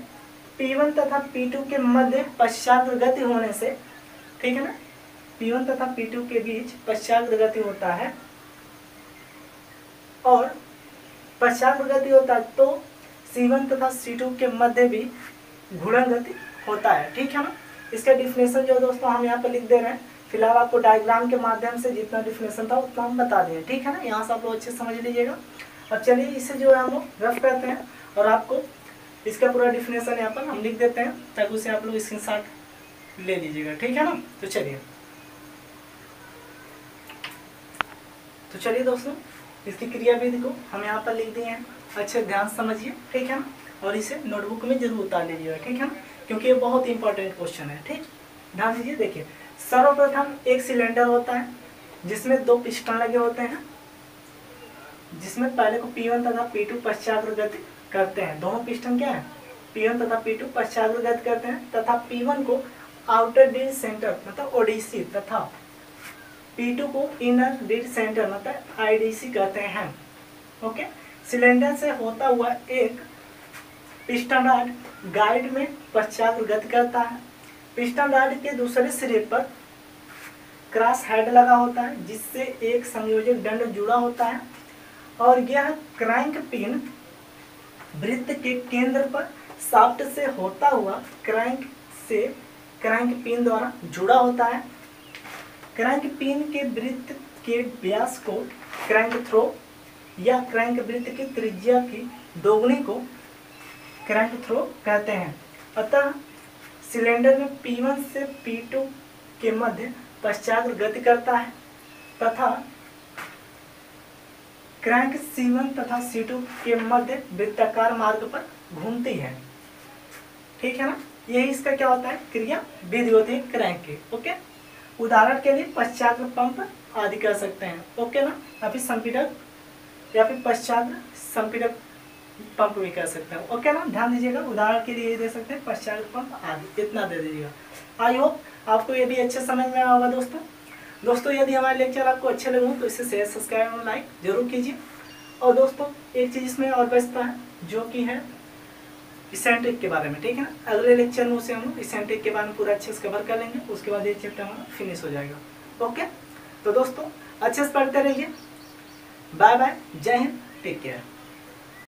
P1 तथा P2 के मध्य पश्चाग्र गति होने से, ठीक है ना, P1 तथा P2 के बीच पश्चाग्र गति होता है और पश्चाग्र गति होता है तो C1 तथा C2 के मध्य भी घूर्णन गति होता है, ठीक है ना। इसका डिफिनेशन जो दोस्तों हम यहाँ पर लिख दे रहे हैं, फिलहाल आपको डायग्राम के माध्यम से जितना डिफिनेशन था उतना हम बता दें, ठीक है ना, यहाँ से आप लोग अच्छे समझ लीजिएगा। अब चलिए इसे जो है हम लोग रफ करते हैं और आपको इसका पूरा डिफिनेशन यहाँ पर हम लिख देते हैं ताकि उसे आप लोग स्क्रीनशॉट ले लीजिएगा, ठीक है ना। तो चलिए दोस्तों इसकी क्रियाविधि को हम यहाँ पर लिख दिए हैं, अच्छे ध्यान समझिए, ठीक है ना, और इसे नोटबुक में जरूर उतार लीजिएगा, ठीक है ना, क्योंकि ये बहुत इंपॉर्टेंट क्वेश्चन है, ठीक। ध्यान दीजिए, देखिए सर्वप्रथम एक सिलेंडर होता है जिसमें 2 पिस्टन लगे होते हैं, जिसमें पहले को P1 तथा P2 पश्चाग्र गति करते हैं। दोनों पिस्टन क्या है, P1 तथा P2 पश्चाग्र गति करते हैं तथा P1 को आउटर डेड सेंटर मतलब ओडीसी तथा P2 को इनर डेड सेंटर मतलब आईडीसी कहते हैं। ओके, सिलेंडर से होता हुआ एक पिस्टन रॉड गाइड में पश्चाग्र गति करता है। पिस्टन रॉड के दूसरे सिरे पर क्रॉस हेड लगा होता है जिससे एक संयोजक दंड जुड़ा होता है और यह क्रैंक पिन वृत्त के केंद्र पर शाफ्ट से होता हुआ क्रैंक पिन द्वारा जुड़ा होता है। क्रैंक पिन के वृत्त के व्यास को क्रैंक थ्रो या क्रैंक वृत्त की त्रिज्या की दोगुनी को क्रैंक थ्रो कहते हैं। अतः सिलेंडर में P1 से P2 के मध्य पश्चाग्र गति करता है तथा क्रैंक C1 तथा C2 के मध्य वृत्ताकार मार्ग पर घूमती है, ठीक है ना। यही इसका क्या होता है, क्रिया विधि होती है क्रैंक की। ओके, उदाहरण के लिए पश्चाग्र पंप आदि कर सकते हैं, ओके ना, या फिर संपीड़क या फिर पश्चाग्र संपीड़क पंप भी कर सकते हैं, ओके ना। ध्यान दीजिएगा, उदाहरण के लिए ये दे सकते हैं पश्चाग्र पंप आदि, इतना दे दीजिएगा। आई होप आपको ये भी अच्छे समझ में आया होगा दोस्तों। यदि हमारे लेक्चर आपको अच्छे लगे तो इसे शेयर सब्सक्राइब और लाइक जरूर कीजिए। और दोस्तों एक चीज़ इसमें और बचता है जो कि है इसेंट्रिक के बारे में, ठीक है ना। अगले लेक्चर में उसे हम लोग इसेंट्रिक के बारे में पूरा अच्छे से कवर कर लेंगे, उसके बाद ये चैप्टर हमारा फिनिश हो जाएगा। ओके, तो दोस्तों अच्छे से पढ़ते रहिए। बाय बाय, जय हिंद, टेक केयर।